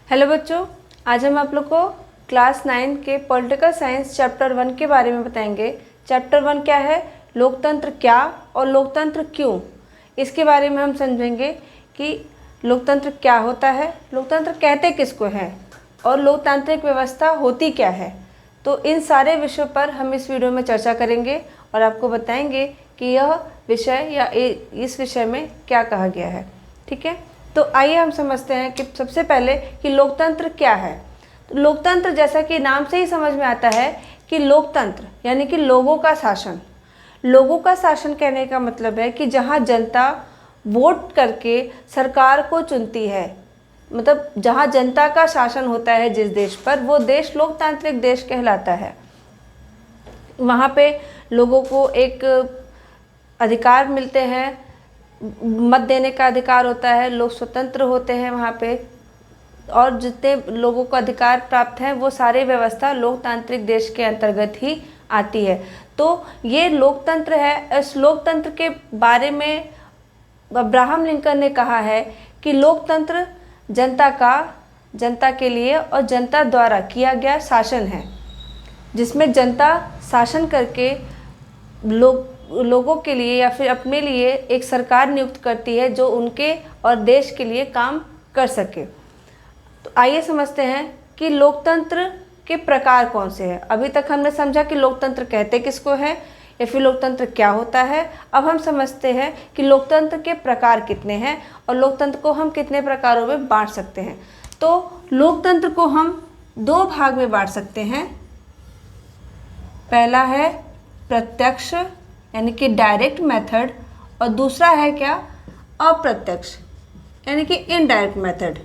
Hello बच्चों, आज हम आप लोग को क्लास 9 के पॉलिटिकल साइंस चैप्टर 1 के बारे में बताएंगे। चैप्टर 1 क्या है, लोकतंत्र क्या और लोकतंत्र क्यों। इसके बारे में हम समझेंगे कि लोकतंत्र क्या होता है, लोकतंत्र कहते किसको हैं और लोकतांत्रिक व्यवस्था होती क्या है। तो इन सारे विषयों पर हम इस वीडियो में चर्चा करेंगे और आपको बताएंगे कि यह विषय या इस विषय में क्या कहा गया है। ठीक है, तो आइए हम समझते हैं कि सबसे पहले कि लोकतंत्र क्या है। तो लोकतंत्र जैसा कि नाम से ही समझ में आता है कि लोकतंत्र यानी कि लोगों का शासन। लोगों का शासन कहने का मतलब है कि जहां जनता वोट करके सरकार को चुनती है, मतलब जहां जनता का शासन होता है जिस देश पर, वो देश लोकतांत्रिक देश कहलाता है। वहाँ पे लोगों को एक अधिकार मिलते हैं, मत देने का अधिकार होता है, लोग स्वतंत्र होते हैं वहाँ पे, और जितने लोगों को अधिकार प्राप्त हैं वो सारी व्यवस्था लोकतांत्रिक देश के अंतर्गत ही आती है। तो ये लोकतंत्र है। इस लोकतंत्र के बारे में अब्राहम लिंकन ने कहा है कि लोकतंत्र जनता के लिए और जनता द्वारा किया गया शासन है, जिसमें जनता शासन करके लोगों के लिए या फिर अपने लिए एक सरकार नियुक्त करती है जो उनके और देश के लिए काम कर सके। तो आइए समझते हैं कि लोकतंत्र के प्रकार कौन से हैं। अभी तक हमने समझा कि लोकतंत्र कहते किसको है या फिर लोकतंत्र क्या होता है। अब हम समझते हैं कि लोकतंत्र के प्रकार कितने हैं और लोकतंत्र को हम कितने प्रकारों में बांट सकते हैं। तो लोकतंत्र को हम दो भाग में बांट सकते हैं। पहला है प्रत्यक्ष यानी कि डायरेक्ट मेथड, और दूसरा है क्या, अप्रत्यक्ष यानी कि इनडायरेक्ट मेथड।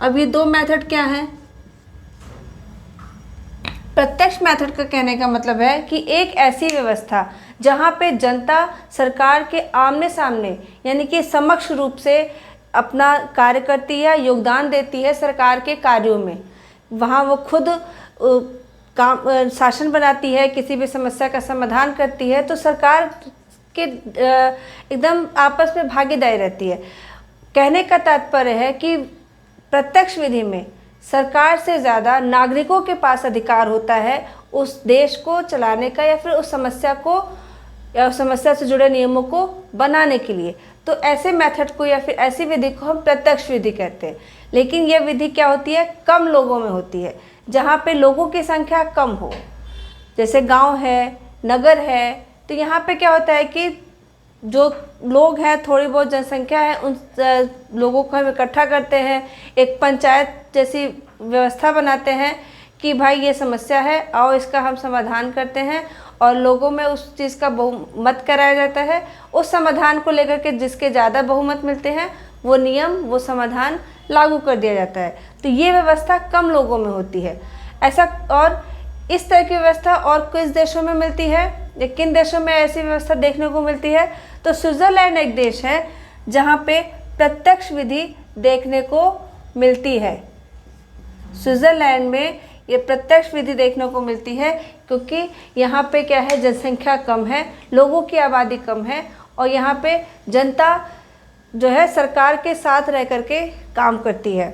अब ये दो मेथड क्या हैं। प्रत्यक्ष मेथड का कहने का मतलब है कि एक ऐसी व्यवस्था जहां पे जनता सरकार के आमने सामने यानी कि समक्ष रूप से अपना कार्य करती है, योगदान देती है सरकार के कार्यों में। वहाँ वो खुद काम शासन बनाती है, किसी भी समस्या का समाधान करती है, तो सरकार के एकदम आपस में भागीदारी रहती है। कहने का तात्पर्य है कि प्रत्यक्ष विधि में सरकार से ज़्यादा नागरिकों के पास अधिकार होता है उस देश को चलाने का या फिर उस समस्या को या समस्या से जुड़े नियमों को बनाने के लिए। तो ऐसे मेथड को या फिर ऐसी विधि को हम प्रत्यक्ष विधि कहते हैं। लेकिन यह विधि क्या होती है, कम लोगों में होती है, जहाँ पे लोगों की संख्या कम हो, जैसे गांव है, नगर है। तो यहाँ पे क्या होता है कि जो लोग हैं, थोड़ी बहुत जनसंख्या है, उन लोगों को हम इकट्ठा करते हैं, एक पंचायत जैसी व्यवस्था बनाते हैं कि भाई ये समस्या है, आओ इसका हम समाधान करते हैं, और लोगों में उस चीज़ का बहुमत कराया जाता है। उस समाधान को लेकर के जिसके ज़्यादा बहुमत मिलते हैं वो नियम, वो समाधान लागू कर दिया जाता है। तो ये व्यवस्था कम लोगों में होती है ऐसा। और इस तरह की व्यवस्था और किस देशों में मिलती है या किन देशों में ऐसी व्यवस्था देखने को मिलती है। तो स्विट्ज़रलैंड एक देश है जहाँ पे प्रत्यक्ष विधि देखने को मिलती है। स्विट्ज़रलैंड में ये प्रत्यक्ष विधि देखने को मिलती है क्योंकि यहाँ पे क्या है, जनसंख्या कम है, लोगों की आबादी कम है, और यहाँ पे जनता जो है सरकार के साथ रह करके काम करती है।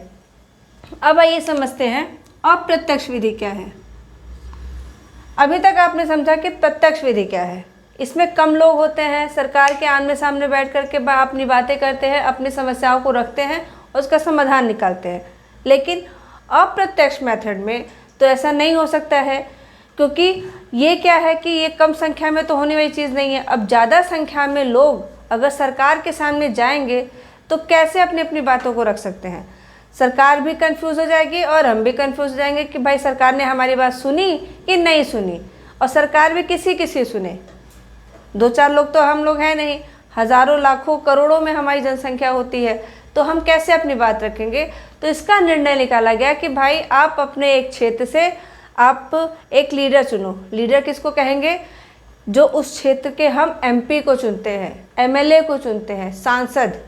अब आइए समझते हैं अप्रत्यक्ष विधि क्या है। अभी तक आपने समझा कि प्रत्यक्ष विधि क्या है। इसमें कम लोग होते हैं, सरकार के आमने सामने बैठ करके अपनी बातें करते हैं, अपनी समस्याओं को रखते हैं, उसका समाधान निकालते हैं। लेकिन अप्रत्यक्ष मेथड में तो ऐसा नहीं हो सकता है, क्योंकि ये क्या है कि ये कम संख्या में तो होने वाली चीज़ नहीं है। अब ज़्यादा संख्या में लोग अगर सरकार के सामने जाएंगे तो कैसे अपनी अपनी बातों को रख सकते हैं। सरकार भी कंफ्यूज हो जाएगी और हम भी कंफ्यूज हो जाएंगे कि भाई सरकार ने हमारी बात सुनी कि नहीं सुनी। और सरकार भी किसी सुने, दो चार लोग तो हम लोग हैं नहीं, हज़ारों लाखों करोड़ों में हमारी जनसंख्या होती है, तो हम कैसे अपनी बात रखेंगे। तो इसका निर्णय निकाला गया कि भाई आप अपने एक क्षेत्र से आप एक लीडर चुनो। लीडर किसको कहेंगे, जो उस क्षेत्र के हम एमपी को चुनते हैं, एमएलए को चुनते हैं, सांसद।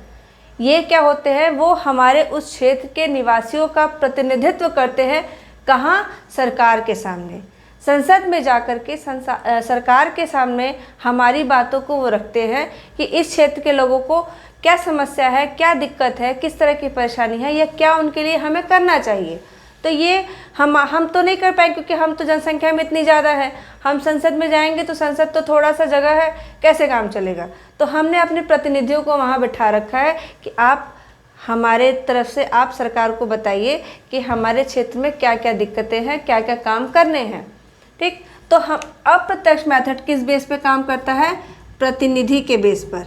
ये क्या होते हैं, वो हमारे उस क्षेत्र के निवासियों का प्रतिनिधित्व करते हैं। कहाँ, सरकार के सामने, संसद में जाकर के सरकार के सामने हमारी बातों को वो रखते हैं कि इस क्षेत्र के लोगों को क्या समस्या है, क्या दिक्कत है, किस तरह की परेशानी है, या क्या उनके लिए हमें करना चाहिए। तो ये हम तो नहीं कर पाएंगे, क्योंकि हम तो जनसंख्या में इतनी ज़्यादा है। हम संसद में जाएंगे तो संसद तो थोड़ा सा जगह है, कैसे काम चलेगा। तो हमने अपने प्रतिनिधियों को वहाँ बिठा रखा है कि आप हमारे तरफ से आप सरकार को बताइए कि हमारे क्षेत्र में क्या क्या दिक्कतें हैं, क्या क्या काम करने हैं। ठीक, तो हम अप्रत्यक्ष मेथड किस बेस पे काम करता है, प्रतिनिधि के बेस पर,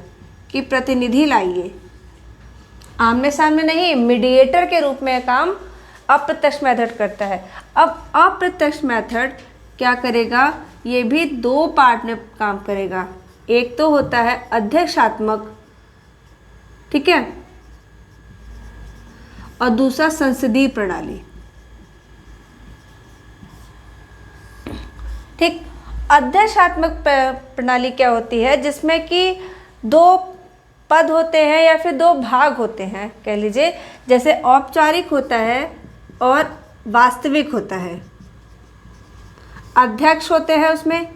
कि प्रतिनिधि लाइए, आमने सामने नहीं, मीडिएटर के रूप में काम अप्रत्यक्ष मेथड करता है। अब अप्रत्यक्ष मेथड क्या करेगा, ये भी दो पार्ट में काम करेगा। एक तो होता है अध्यक्षात्मक, ठीक है, और दूसरा संसदीय प्रणाली। ठीक, अध्यक्षात्मक प्रणाली क्या होती है, जिसमें कि दो पद होते हैं या फिर दो भाग होते हैं, कह लीजिए, जैसे औपचारिक होता है और वास्तविक होता है। अध्यक्ष होते हैं उसमें,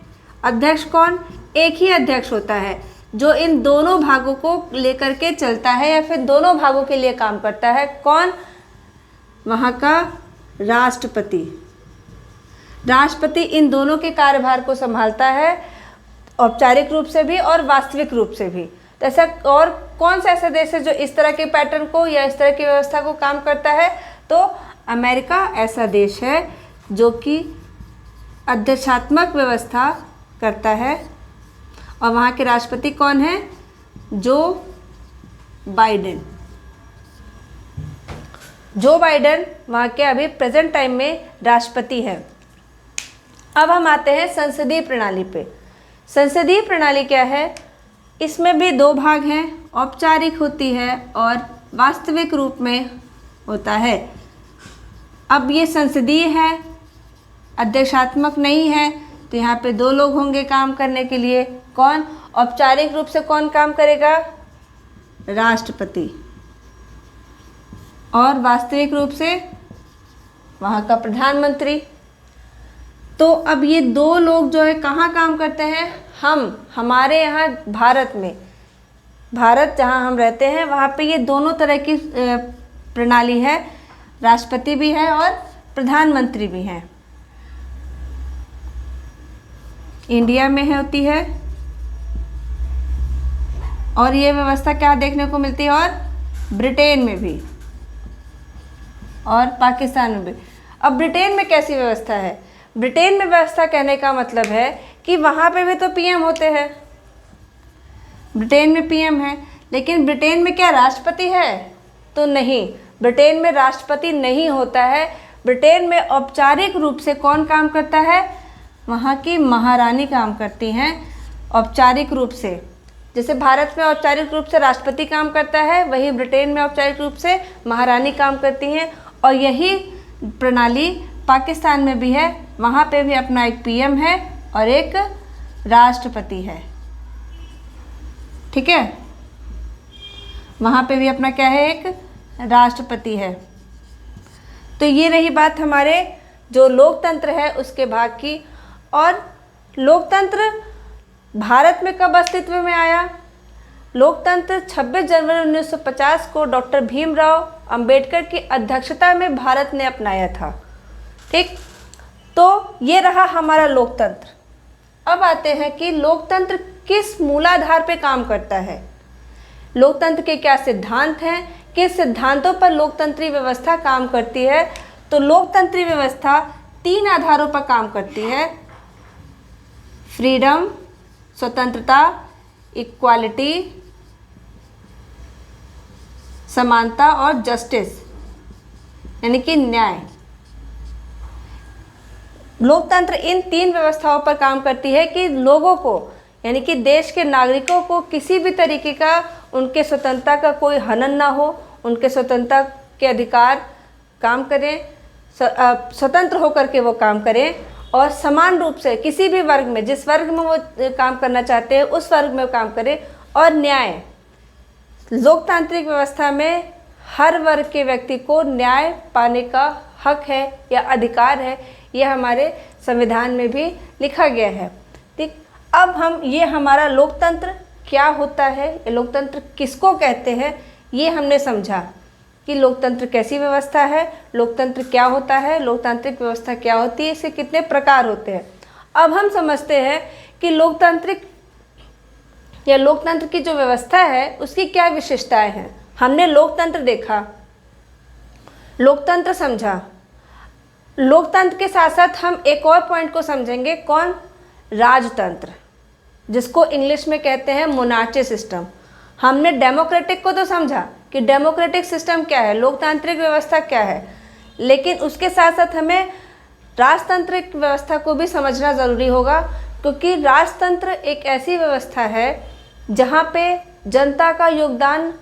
अध्यक्ष कौन, एक ही अध्यक्ष होता है जो इन दोनों भागों को लेकर के चलता है या फिर दोनों भागों के लिए काम करता है। कौन, वहाँ का राष्ट्रपति। राष्ट्रपति इन दोनों के कार्यभार को संभालता है, औपचारिक रूप से भी और वास्तविक रूप से भी। तो ऐसा और कौन सा ऐसा देश है जो इस तरह के पैटर्न को या इस तरह की व्यवस्था को काम करता है, तो अमेरिका ऐसा देश है जो कि अध्यक्षात्मक व्यवस्था करता है। और वहाँ के राष्ट्रपति कौन है, जो बाइडेन। जो बाइडेन वहाँ के अभी प्रेजेंट टाइम में राष्ट्रपति हैं। अब हम आते हैं संसदीय प्रणाली पे। संसदीय प्रणाली क्या है, इसमें भी दो भाग हैं, औपचारिक होती है और वास्तविक रूप में होता है। अब ये संसदीय है, अध्यक्षात्मक नहीं है, तो यहाँ पे दो लोग होंगे काम करने के लिए। कौन, औपचारिक रूप से कौन काम करेगा, राष्ट्रपति, और वास्तविक रूप से वहाँ का प्रधानमंत्री। तो अब ये दो लोग जो है कहाँ काम करते हैं, हमारे यहाँ भारत में, भारत जहाँ हम रहते हैं वहाँ पे ये दोनों तरह की प्रणाली है, राष्ट्रपति भी है और प्रधानमंत्री भी हैं। इंडिया में होती है और ये व्यवस्था क्या देखने को मिलती है, और ब्रिटेन में भी और पाकिस्तान में भी। अब ब्रिटेन में कैसी व्यवस्था है, ब्रिटेन में व्यवस्था कहने का मतलब है कि वहाँ पे भी तो पीएम होते हैं, ब्रिटेन में पीएम है, लेकिन ब्रिटेन में क्या राष्ट्रपति है, तो नहीं, ब्रिटेन में राष्ट्रपति नहीं होता है। ब्रिटेन में औपचारिक रूप से कौन काम करता है, वहाँ की महारानी काम करती हैं औपचारिक रूप से। जैसे भारत में औपचारिक रूप से राष्ट्रपति काम करता है, वही ब्रिटेन में औपचारिक रूप से महारानी काम करती हैं। और यही प्रणाली पाकिस्तान में भी है, वहाँ पे भी अपना एक पीएम है और एक राष्ट्रपति है, ठीक है, वहाँ पे भी अपना क्या है, एक राष्ट्रपति है। तो ये रही बात हमारे जो लोकतंत्र है उसके भाग की। और लोकतंत्र भारत में कब अस्तित्व में आया, लोकतंत्र 26 जनवरी 1950 को डॉक्टर भीमराव अंबेडकर की अध्यक्षता में भारत ने अपनाया था। ठीक, तो ये रहा हमारा लोकतंत्र। अब आते हैं कि लोकतंत्र किस मूलाधार पे काम करता है, लोकतंत्र के क्या सिद्धांत हैं, किस सिद्धांतों पर लोकतंत्री व्यवस्था काम करती है। तो लोकतंत्री व्यवस्था 3 आधारों पर काम करती है, फ्रीडम, स्वतंत्रता, इक्वालिटी, समानता और जस्टिस, यानी कि न्याय। लोकतंत्र इन 3 व्यवस्थाओं पर काम करती है कि लोगों को, यानी कि देश के नागरिकों को किसी भी तरीके का उनके स्वतंत्रता का कोई हनन ना हो, उनके स्वतंत्रता के अधिकार काम करें, स्वतंत्र होकर के वो काम करें और समान रूप से किसी भी वर्ग में, जिस वर्ग में वो काम करना चाहते हैं उस वर्ग में वो काम करें। और न्याय, लोकतांत्रिक व्यवस्था में हर वर्ग के व्यक्ति को न्याय पाने का हक है या अधिकार है, यह हमारे संविधान में भी लिखा गया है। ठीक, अब हम ये हमारा लोकतंत्र क्या होता है, ये लोकतंत्र किसको कहते हैं, ये हमने समझा कि लोकतंत्र कैसी व्यवस्था है, लोकतंत्र क्या होता है, लोकतांत्रिक व्यवस्था क्या होती है, इसके कितने प्रकार होते हैं। अब हम समझते हैं कि लोकतांत्रिक या लोकतंत्र की जो व्यवस्था है उसकी क्या विशेषताएं हैं। हमने लोकतंत्र देखा, लोकतंत्र समझा, लोकतंत्र के साथ साथ हम एक और पॉइंट को समझेंगे, कौन, राजतंत्र, जिसको इंग्लिश में कहते हैं मोनार्ची सिस्टम। हमने डेमोक्रेटिक को तो समझा कि डेमोक्रेटिक सिस्टम क्या है, लोकतांत्रिक व्यवस्था क्या है, लेकिन उसके साथ साथ हमें राजतांत्रिक व्यवस्था को भी समझना ज़रूरी होगा, क्योंकि राजतंत्र एक ऐसी व्यवस्था है जहाँ पे जनता का योगदान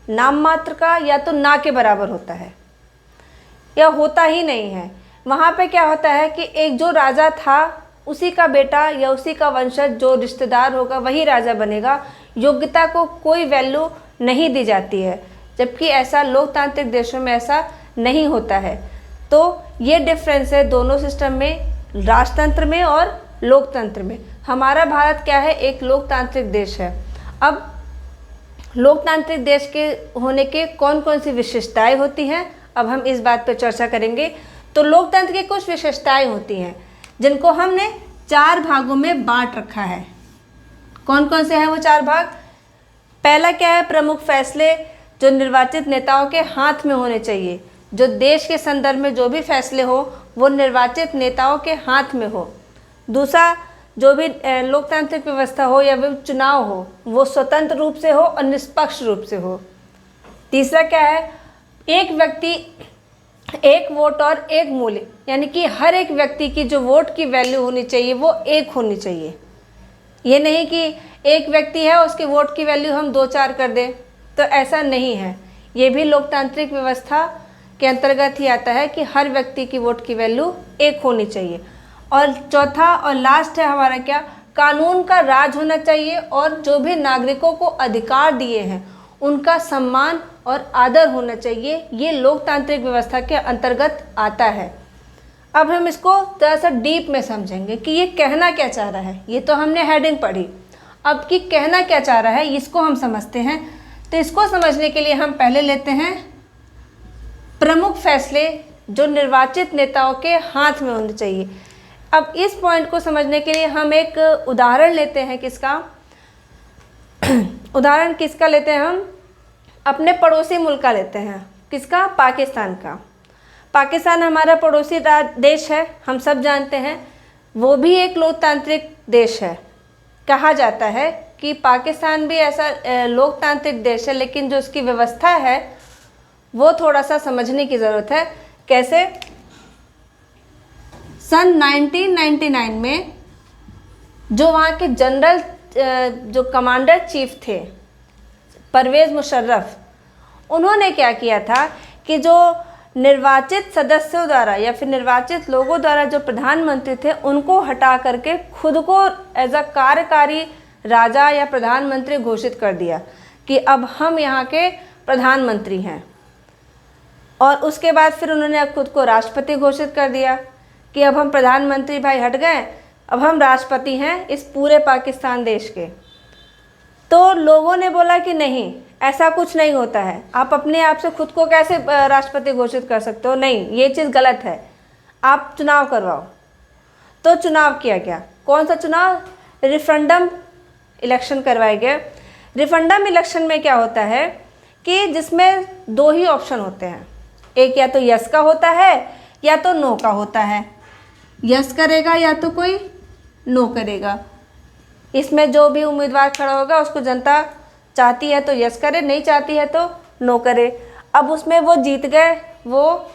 नाम मात्र का या तो ना के बराबर होता है या होता ही नहीं है। वहाँ पे क्या होता है कि एक जो राजा था उसी का बेटा या उसी का वंशज जो रिश्तेदार होगा वही राजा बनेगा, योग्यता को कोई वैल्यू नहीं दी जाती है, जबकि ऐसा लोकतांत्रिक देशों में ऐसा नहीं होता है। तो ये डिफरेंस है दोनों सिस्टम में, राजतंत्र में और लोकतंत्र में। हमारा भारत क्या है, एक लोकतांत्रिक देश है। अब लोकतांत्रिक देश के होने के कौन कौन सी विशेषताएं होती हैं, अब हम इस बात पर चर्चा करेंगे। तो लोकतंत्र की कुछ विशेषताएं होती हैं जिनको हमने 4 भागों में बांट रखा है। कौन कौन से हैं वो 4 भाग? पहला क्या है, प्रमुख फैसले जो निर्वाचित नेताओं के हाथ में होने चाहिए, जो देश के संदर्भ में जो भी फैसले हो वो निर्वाचित नेताओं के हाथ में हो। दूसरा, जो भी लोकतांत्रिक व्यवस्था हो या वो चुनाव हो वो स्वतंत्र रूप से हो और निष्पक्ष रूप से हो। तीसरा क्या है, एक व्यक्ति एक वोट और एक मूल्य, यानी कि हर एक व्यक्ति की जो वोट की वैल्यू होनी चाहिए वो एक होनी चाहिए। ये नहीं कि एक व्यक्ति है उसके वोट की वैल्यू हम 2-4 कर दें, तो ऐसा नहीं है। ये भी लोकतांत्रिक व्यवस्था के अंतर्गत ही आता है कि हर व्यक्ति की वोट की वैल्यू एक होनी चाहिए। और चौथा और लास्ट है हमारा क्या, कानून का राज होना चाहिए और जो भी नागरिकों को अधिकार दिए हैं उनका सम्मान और आदर होना चाहिए। ये लोकतांत्रिक व्यवस्था के अंतर्गत आता है। अब हम इसको थोड़ा सा डीप में समझेंगे कि ये कहना क्या चाह रहा है। ये तो हमने हेडिंग पढ़ी, अब कि कहना क्या चाह रहा है इसको हम समझते हैं। तो इसको समझने के लिए हम पहले लेते हैं प्रमुख फैसले जो निर्वाचित नेताओं के हाथ में होने चाहिए। अब इस पॉइंट को समझने के लिए हम एक उदाहरण लेते हैं। किसका उदाहरण किसका लेते हैं? हम अपने पड़ोसी मुल्क का लेते हैं। किसका? पाकिस्तान का। पाकिस्तान हमारा पड़ोसी देश है, हम सब जानते हैं। वो भी एक लोकतांत्रिक देश है। कहा जाता है कि पाकिस्तान भी ऐसा लोकतांत्रिक देश है, लेकिन जो उसकी व्यवस्था है वो थोड़ा सा समझने की ज़रूरत है। कैसे? सन 1999 में जो वहाँ के जनरल जो कमांडर चीफ थे परवेज़ मुशर्रफ, उन्होंने क्या किया था कि जो निर्वाचित सदस्यों द्वारा या फिर निर्वाचित लोगों द्वारा जो प्रधानमंत्री थे उनको हटा करके खुद को एज अ कार्यकारी राजा या प्रधानमंत्री घोषित कर दिया कि अब हम यहाँ के प्रधानमंत्री हैं। और उसके बाद फिर उन्होंने अब खुद को राष्ट्रपति घोषित कर दिया कि अब हम प्रधानमंत्री भाई हट गए, अब हम राष्ट्रपति हैं इस पूरे पाकिस्तान देश के। तो लोगों ने बोला कि नहीं, ऐसा कुछ नहीं होता है, आप अपने आप से खुद को कैसे राष्ट्रपति घोषित कर सकते हो, नहीं ये चीज़ गलत है, आप चुनाव करवाओ। तो चुनाव किया गया। कौन सा चुनाव? रेफरेंडम इलेक्शन करवाए गए। रेफरेंडम इलेक्शन में क्या होता है कि जिसमें 2 ही ऑप्शन होते हैं, एक या तो यस का होता है या तो नो का होता है। यस करेगा या तो कोई नो करेगा। इसमें जो भी उम्मीदवार खड़ा होगा उसको जनता चाहती है तो यस करे, नहीं चाहती है तो नो करे। अब उसमें वो जीत गए, वो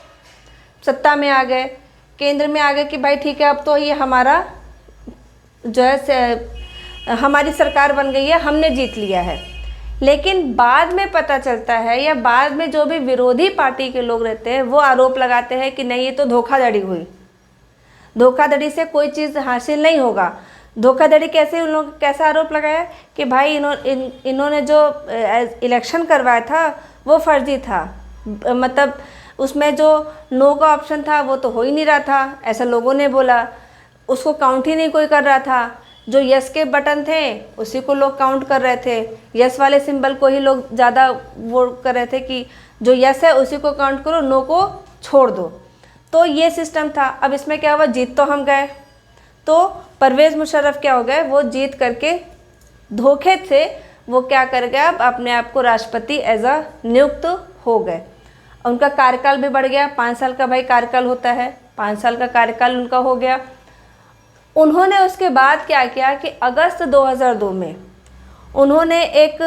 सत्ता में आ गए, केंद्र में आ गए कि भाई ठीक है अब तो ये हमारा जो है हमारी सरकार बन गई है, हमने जीत लिया है। लेकिन बाद में पता चलता है या बाद में जो भी विरोधी पार्टी के लोग रहते हैं वो आरोप लगाते हैं कि नहीं ये तो धोखाधड़ी हुई, धोखाधड़ी से कोई चीज़ हासिल नहीं होगा। धोखाधड़ी कैसे? उन लोग कैसा आरोप लगाया कि भाई इन्होंने जो इलेक्शन करवाया था वो फर्जी था, मतलब उसमें जो नो का ऑप्शन था वो तो हो ही नहीं रहा था, ऐसा लोगों ने बोला, उसको काउंट ही नहीं कोई कर रहा था। जो यस के बटन थे उसी को लोग काउंट कर रहे थे, यस वाले सिंबल को ही लोग ज़्यादा वो कर रहे थे कि जो यस है उसी को काउंट करो, नो को छोड़ दो। तो ये सिस्टम था। अब इसमें क्या हुआ, जीत तो हम गए, तो परवेज़ मुशर्रफ क्या हो गए, वो जीत करके धोखे से वो क्या कर गया, अब अपने आप को राष्ट्रपति एज अ नियुक्त हो गए। उनका कार्यकाल भी बढ़ गया, 5 साल का भाई कार्यकाल होता है, 5 साल का कार्यकाल उनका हो गया। उन्होंने उसके बाद क्या किया कि अगस्त 2002 में उन्होंने एक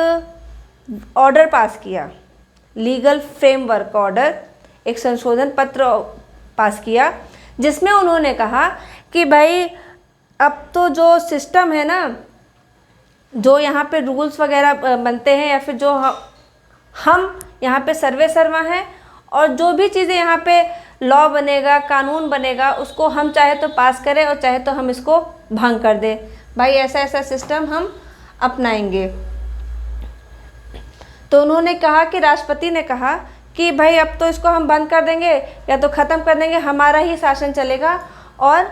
ऑर्डर पास किया, लीगल फ्रेमवर्क ऑर्डर, एक संशोधन पत्र पास किया, जिसमें उन्होंने कहा कि भाई अब तो जो सिस्टम है ना, जो यहाँ पे रूल्स वगैरह बनते हैं या फिर जो हम यहाँ पे सर्वे सर्वा हैं, और जो भी चीज़ें यहाँ पे लॉ बनेगा, कानून बनेगा, उसको हम चाहे तो पास करें और चाहे तो हम इसको भंग कर दें। भाई ऐसा ऐसा सिस्टम हम अपनाएंगे। तो उन्होंने कहा कि राष्ट्रपति ने कहा कि भाई अब तो इसको हम बंद कर देंगे या तो ख़त्म कर देंगे, हमारा ही शासन चलेगा और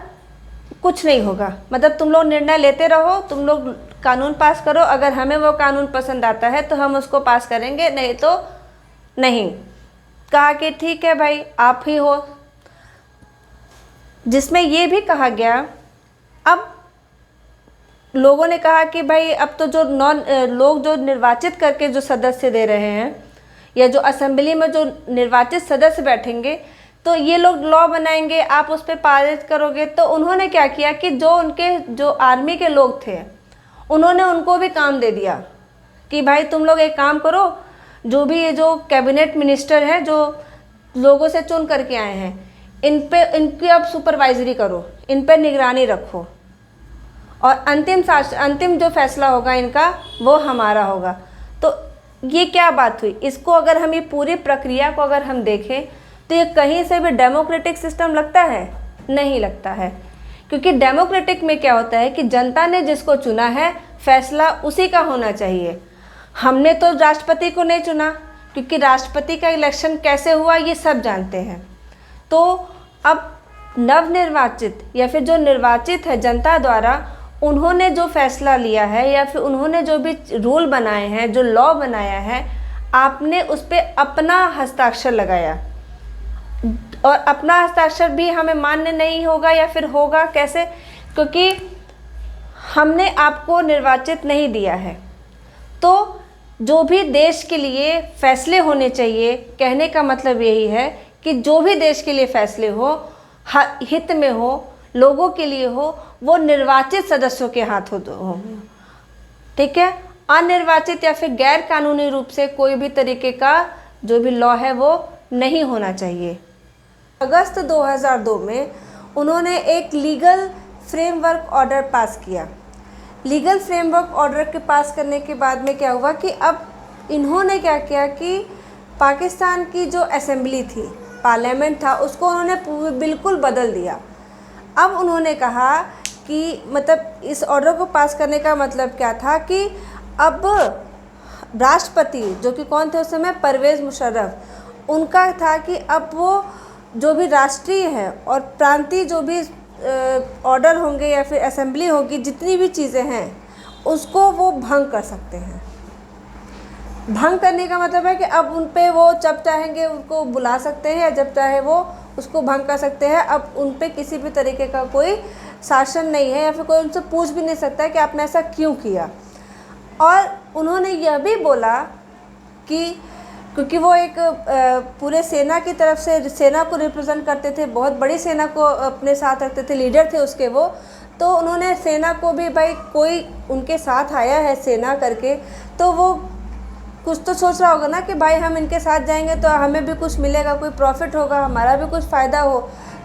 कुछ नहीं होगा। मतलब तुम लोग निर्णय लेते रहो, तुम लोग कानून पास करो, अगर हमें वो कानून पसंद आता है तो हम उसको पास करेंगे, नहीं तो नहीं। कहा कि ठीक है भाई आप ही हो। जिसमें ये भी कहा गया, अब लोगों ने कहा कि भाई अब तो जो लोग जो निर्वाचित करके जो सदस्य दे रहे हैं या जो असेंबली में जो निर्वाचित सदस्य बैठेंगे, तो ये लोग लॉ बनाएंगे, आप उस पर पारित करोगे। तो उन्होंने क्या किया कि जो उनके जो आर्मी के लोग थे उन्होंने उनको भी काम दे दिया कि भाई तुम लोग एक काम करो, जो भी ये जो कैबिनेट मिनिस्टर हैं जो लोगों से चुन करके आए हैं, इनकी अब सुपरवाइजरी करो, इन पर निगरानी रखो, और अंतिम जो फैसला होगा इनका वो हमारा होगा। तो ये क्या बात हुई, इसको अगर हम ये पूरी प्रक्रिया को अगर हम देखें तो ये कहीं से भी डेमोक्रेटिक सिस्टम लगता है? नहीं लगता है। क्योंकि डेमोक्रेटिक में क्या होता है कि जनता ने जिसको चुना है फैसला उसी का होना चाहिए। हमने तो राष्ट्रपति को नहीं चुना, क्योंकि राष्ट्रपति का इलेक्शन कैसे हुआ ये सब जानते हैं। तो अब नवनिर्वाचित या फिर जो निर्वाचित है जनता द्वारा, उन्होंने जो फैसला लिया है या फिर उन्होंने जो भी रूल बनाए हैं, जो लॉ बनाया है, आपने उस पर अपना हस्ताक्षर लगाया, और अपना हस्ताक्षर भी हमें मान्य नहीं होगा या फिर होगा कैसे? क्योंकि हमने आपको निर्वाचित नहीं दिया है। तो जो भी देश के लिए फैसले होने चाहिए, कहने का मतलब यही है कि जो भी देश के लिए फैसले हो, हित में हो, लोगों के लिए हो, वो निर्वाचित सदस्यों के हाथ हो। ठीक है, अनिर्वाचित या फिर गैर कानूनी रूप से कोई भी तरीके का जो भी लॉ है वो नहीं होना चाहिए। अगस्त 2002 में उन्होंने एक लीगल फ्रेमवर्क ऑर्डर पास किया। लीगल फ्रेमवर्क ऑर्डर के पास करने के बाद में क्या हुआ कि अब इन्होंने क्या किया कि पाकिस्तान की जो असेंबली थी, पार्लियामेंट था, उसको उन्होंने बिल्कुल बदल दिया। अब उन्होंने कहा कि मतलब इस ऑर्डर को पास करने का मतलब क्या था कि अब राष्ट्रपति, जो कि कौन थे उस समय, परवेज़ मुशर्रफ, उनका था कि अब वो जो भी राष्ट्रीय है और प्रांतीय जो भी ऑर्डर होंगे या फिर असेंबली होगी, जितनी भी चीज़ें हैं उसको वो भंग कर सकते हैं। भंग करने का मतलब है कि अब उन पे वो जब चाहेंगे उनको बुला सकते हैं या जब चाहे वो उसको भंग कर सकते हैं। अब उन पे किसी भी तरीके का कोई शासन नहीं है या फिर कोई उनसे पूछ भी नहीं सकता है कि आपने ऐसा क्यों किया। और उन्होंने यह भी बोला कि क्योंकि वो एक पूरे सेना की तरफ से सेना को रिप्रेजेंट करते थे, बहुत बड़ी सेना को अपने साथ रखते थे, लीडर थे उसके वो, तो उन्होंने सेना को भी, भाई कोई उनके साथ आया है सेना करके, तो वो कुछ तो सोच रहा होगा ना कि भाई हम इनके साथ जाएंगे तो हमें भी कुछ मिलेगा, कोई प्रॉफिट होगा, हमारा भी कुछ फ़ायदा हो।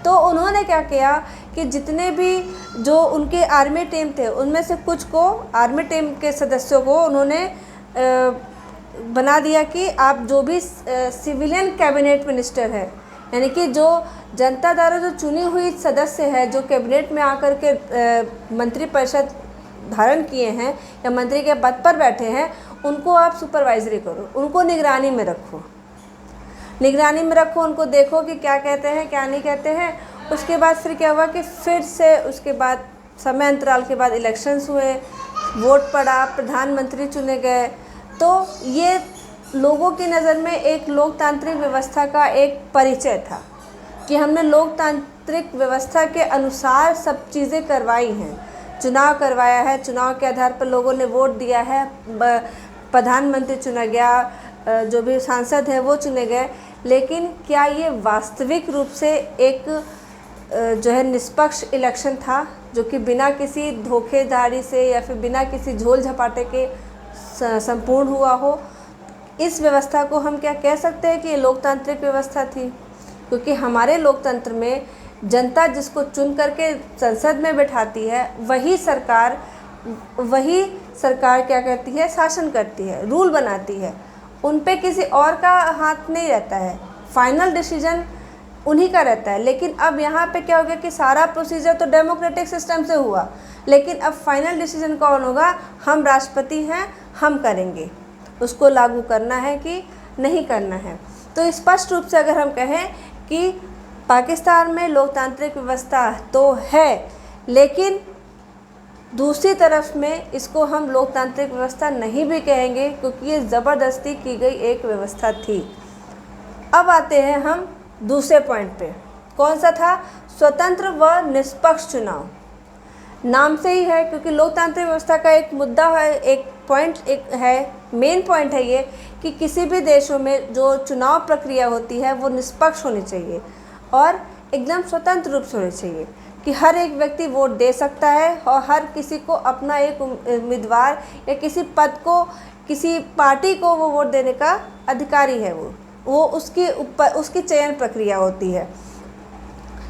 तो उन्होंने क्या किया कि जितने भी जो उनके आर्मी टीम थे उनमें से कुछ को, आर्मी टीम के सदस्यों को उन्होंने बना दिया कि आप जो भी सिविलियन कैबिनेट मिनिस्टर है, यानी कि जो जनता द्वारा जो चुनी हुई सदस्य है, जो कैबिनेट में आकर के मंत्रिपरिषद धारण किए हैं या मंत्री के पद पर बैठे हैं, उनको आप सुपरवाइजरी करो, उनको निगरानी में रखो, निगरानी में रखो, उनको देखो कि क्या कहते हैं क्या नहीं कहते हैं। उसके बाद फिर क्या हुआ कि फिर से उसके बाद समय अंतराल के बाद इलेक्शंस हुए, वोट पड़ा, प्रधानमंत्री चुने गए। तो ये लोगों की नज़र में एक लोकतांत्रिक व्यवस्था का एक परिचय था कि हमने लोकतांत्रिक व्यवस्था के अनुसार सब चीज़ें करवाई हैं। चुनाव करवाया है, चुनाव के आधार पर लोगों ने वोट दिया है, प्रधानमंत्री चुना गया, जो भी सांसद है वो चुने गए। लेकिन क्या ये वास्तविक रूप से एक जो है निष्पक्ष इलेक्शन था, जो कि बिना किसी धोखेधारी से या फिर बिना किसी झोल झपाटे के संपूर्ण हुआ हो? इस व्यवस्था को हम क्या कह सकते हैं कि ये लोकतांत्रिक व्यवस्था थी? क्योंकि हमारे लोकतंत्र में जनता जिसको चुन करके संसद में बैठाती है, वही सरकार क्या करती है, शासन करती है, रूल बनाती है। उन पे किसी और का हाथ नहीं रहता है, फाइनल डिसीजन उन्हीं का रहता है। लेकिन अब यहाँ पे क्या हो गया कि सारा प्रोसीजर तो डेमोक्रेटिक सिस्टम से हुआ, लेकिन अब फाइनल डिसीजन कौन होगा? हम राष्ट्रपति हैं, हम करेंगे, उसको लागू करना है कि नहीं करना है। तो स्पष्ट रूप से अगर हम कहें कि पाकिस्तान में लोकतांत्रिक व्यवस्था तो है, लेकिन दूसरी तरफ में इसको हम लोकतांत्रिक व्यवस्था नहीं भी कहेंगे, क्योंकि ये ज़बरदस्ती की गई एक व्यवस्था थी। अब आते हैं हम दूसरे पॉइंट पे। कौन सा था? स्वतंत्र व निष्पक्ष चुनाव। नाम से ही है, क्योंकि लोकतांत्रिक व्यवस्था का एक मुद्दा है, एक पॉइंट एक है, मेन पॉइंट है ये कि किसी भी देशों में जो चुनाव प्रक्रिया होती है वो निष्पक्ष होनी चाहिए और एकदम स्वतंत्र रूप से होनी चाहिए कि हर एक व्यक्ति वोट दे सकता है और हर किसी को अपना एक उम्मीदवार या किसी पद को, किसी पार्टी को वो वोट देने का अधिकारी है। वो उसके ऊपर उसकी चयन प्रक्रिया होती है।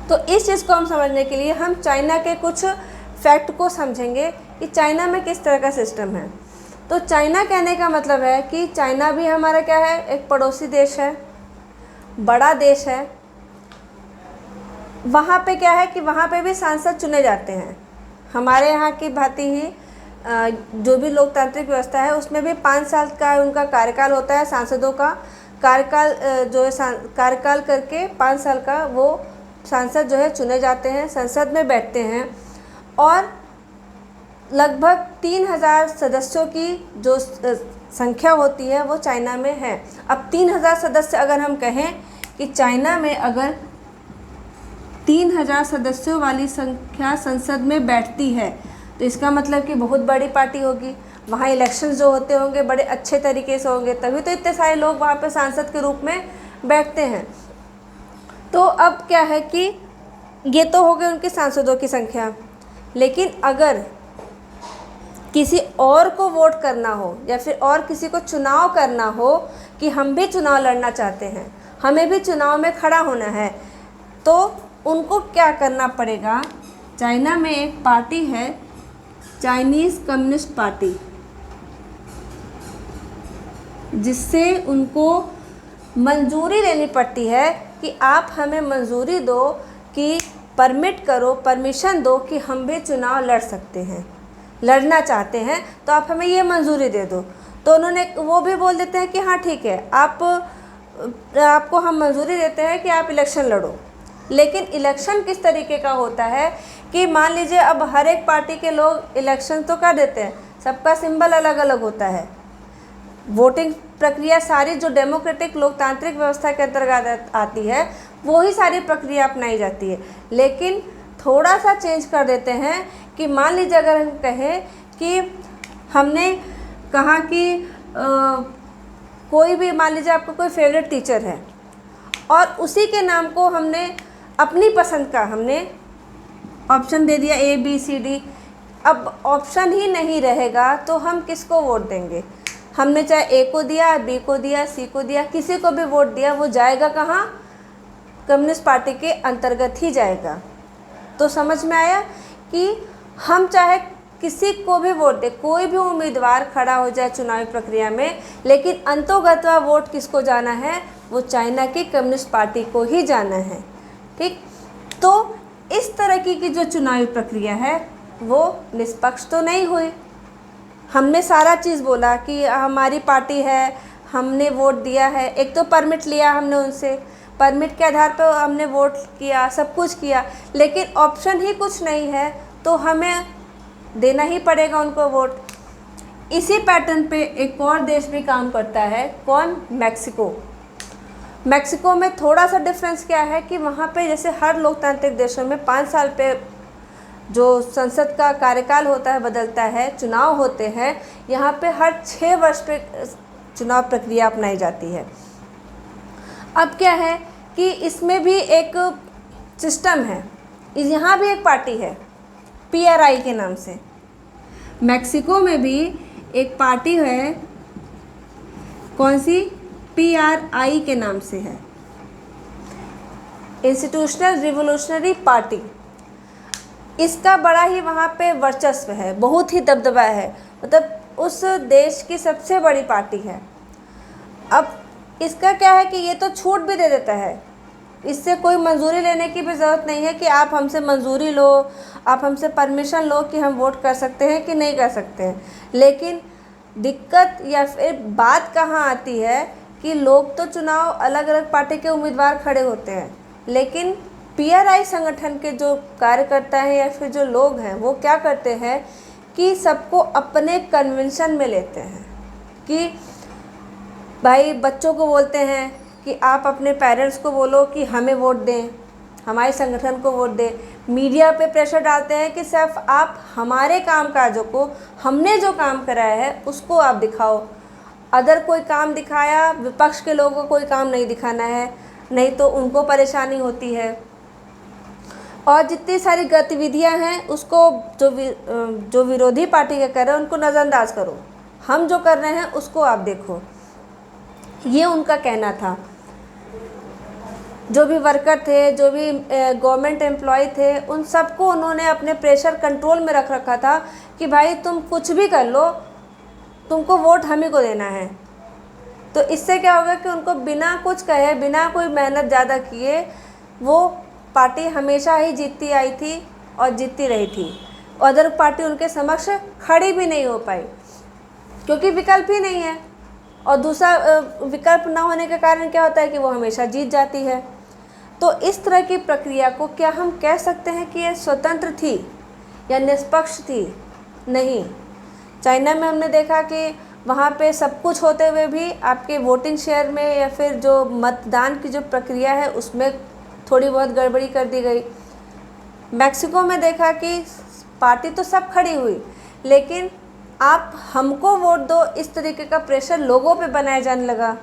तो इस चीज़ को हम समझने के लिए हम चाइना के कुछ फैक्ट को समझेंगे कि चाइना में किस तरह का सिस्टम है। तो चाइना कहने का मतलब है कि चाइना भी हमारा क्या है, एक पड़ोसी देश है, बड़ा देश है। वहाँ पे क्या है कि वहाँ पे भी सांसद चुने जाते हैं। हमारे यहाँ की भांति ही जो भी लोकतांत्रिक व्यवस्था है उसमें भी 5 साल का उनका कार्यकाल होता है। सांसदों का कार्यकाल जो है कार्यकाल करके 5 साल का वो सांसद जो है चुने जाते हैं, संसद में बैठते हैं और लगभग 3000 सदस्यों की जो संख्या होती है वो चाइना में है। अब 3000 सदस्य अगर हम कहें कि चाइना में अगर 3000 सदस्यों वाली संख्या संसद में बैठती है तो इसका मतलब कि बहुत बड़ी पार्टी होगी। वहाँ इलेक्शन जो होते होंगे बड़े अच्छे तरीके से होंगे, तभी तो इतने सारे लोग वहाँ पे सांसद के रूप में बैठते हैं। तो अब क्या है कि ये तो हो गए उनके सांसदों की संख्या, लेकिन अगर किसी और को वोट करना हो या फिर और किसी को चुनाव करना हो कि हम भी चुनाव लड़ना चाहते हैं, हमें भी चुनाव में खड़ा होना है, तो उनको क्या करना पड़ेगा? चाइना में एक पार्टी है, चाइनीज़ कम्युनिस्ट पार्टी, जिससे उनको मंजूरी लेनी पड़ती है कि आप हमें मंजूरी दो कि परमिट करो, परमिशन दो कि हम भी चुनाव लड़ सकते हैं, लड़ना चाहते हैं तो आप हमें ये मंजूरी दे दो। तो उन्होंने वो भी बोल देते हैं कि हाँ ठीक है, आपको हम मंजूरी देते हैं कि आप इलेक्शन लड़ो। लेकिन इलेक्शन किस तरीके का होता है कि मान लीजिए अब हर एक पार्टी के लोग इलेक्शन तो कर देते हैं, सबका सिंबल अलग अलग होता है। वोटिंग प्रक्रिया सारी जो डेमोक्रेटिक लोकतांत्रिक व्यवस्था के अंतर्गत आती है वो ही सारी प्रक्रिया अपनाई जाती है। लेकिन थोड़ा सा चेंज कर देते हैं कि मान लीजिए अगर हम कहें कि हमने कहा कि कोई भी, मान लीजिए आपका कोई फेवरेट टीचर है और उसी के नाम को हमने अपनी पसंद का हमने ऑप्शन दे दिया ABCD। अब ऑप्शन ही नहीं रहेगा तो हम किसको वोट देंगे? हमने चाहे A को दिया, B को दिया, C को दिया, किसी को भी वोट दिया, वो जाएगा कहाँ? कम्युनिस्ट पार्टी के अंतर्गत ही जाएगा। तो समझ में आया कि हम चाहे किसी को भी वोट दे, कोई भी उम्मीदवार खड़ा हो जाए चुनावी प्रक्रिया में, लेकिन अंतोगत्वा वोट किसको जाना है? वो चाइना की कम्युनिस्ट पार्टी को ही जाना है। ठीक, तो इस तरह की जो चुनावी प्रक्रिया है वो निष्पक्ष तो नहीं हुई। हमने सारा चीज़ बोला कि हमारी पार्टी है, हमने वोट दिया है, एक तो परमिट लिया हमने उनसे, परमिट के आधार पर हमने वोट किया, सब कुछ किया, लेकिन ऑप्शन ही कुछ नहीं है तो हमें देना ही पड़ेगा उनको वोट। इसी पैटर्न पे एक और देश भी काम करता है, कौन? मैक्सिको। मैक्सिको में थोड़ा सा डिफरेंस क्या है कि वहाँ पे जैसे हर लोकतांत्रिक देशों में 5 साल पे जो संसद का कार्यकाल होता है बदलता है, चुनाव होते हैं, यहाँ पे हर 6 वर्ष पे चुनाव प्रक्रिया अपनाई जाती है। अब क्या है कि इसमें भी एक सिस्टम है, यहाँ भी एक पार्टी है PRI के नाम से। मैक्सिको में भी एक पार्टी है, कौन सी? PRI के नाम से है, इंस्टीट्यूशनल रिवोल्यूशनरी पार्टी। इसका बड़ा ही वहाँ पे वर्चस्व है, बहुत ही दबदबा है, मतलब उस देश की सबसे बड़ी पार्टी है। अब इसका क्या है कि ये तो छूट भी दे देता है, इससे कोई मंजूरी लेने की भी ज़रूरत नहीं है कि आप हमसे मंजूरी लो, आप हमसे परमिशन लो कि हम वोट कर सकते हैं कि नहीं कर सकते हैं। लेकिन दिक्कत या फिर बात कहाँ आती है कि लोग तो चुनाव अलग अलग पार्टी के उम्मीदवार खड़े होते हैं, लेकिन PRI संगठन के जो कार्यकर्ता हैं या फिर जो लोग हैं वो क्या करते हैं कि सबको अपने कन्वेंशन में लेते हैं कि भाई बच्चों को बोलते हैं कि आप अपने पेरेंट्स को बोलो कि हमें वोट दें, हमारे संगठन को वोट दें। मीडिया पे प्रेशर डालते हैं कि सिर्फ आप हमारे काम काजों को, हमने जो काम कराया है उसको आप दिखाओ, अदर कोई काम दिखाया विपक्ष के लोगों को कोई काम नहीं दिखाना है, नहीं तो उनको परेशानी होती है। और जितनी सारी गतिविधियां हैं उसको जो विरोधी पार्टी के कर रहे हैं उनको नज़रअंदाज करो, हम जो कर रहे हैं उसको आप देखो, ये उनका कहना था। जो भी वर्कर थे, जो भी गवर्नमेंट एम्प्लॉय थे, उन सबको उन्होंने अपने प्रेशर कंट्रोल में रख रखा था कि भाई तुम कुछ भी कर लो, तुमको वोट हम ही को देना है। तो इससे क्या होगा कि उनको बिना कुछ कहे, बिना कोई मेहनत ज़्यादा किए, वो पार्टी हमेशा ही जीतती आई थी और जीतती रही थी। अदर पार्टी उनके समक्ष खड़ी भी नहीं हो पाई क्योंकि विकल्प ही नहीं है, और दूसरा विकल्प ना होने के कारण क्या होता है कि वो हमेशा जीत जाती है। तो इस तरह की प्रक्रिया को क्या हम कह सकते हैं कि ये स्वतंत्र थी या निष्पक्ष थी? नहीं। चाइना में हमने देखा कि वहाँ पे सब कुछ होते हुए भी आपके वोटिंग शेयर में या फिर जो मतदान की जो प्रक्रिया है उसमें थोड़ी बहुत गड़बड़ी कर दी गई। मैक्सिको में देखा कि पार्टी तो सब खड़ी हुई, लेकिन आप हमको वोट दो, इस तरीके का प्रेशर लोगों पे बनाया जाने लगा,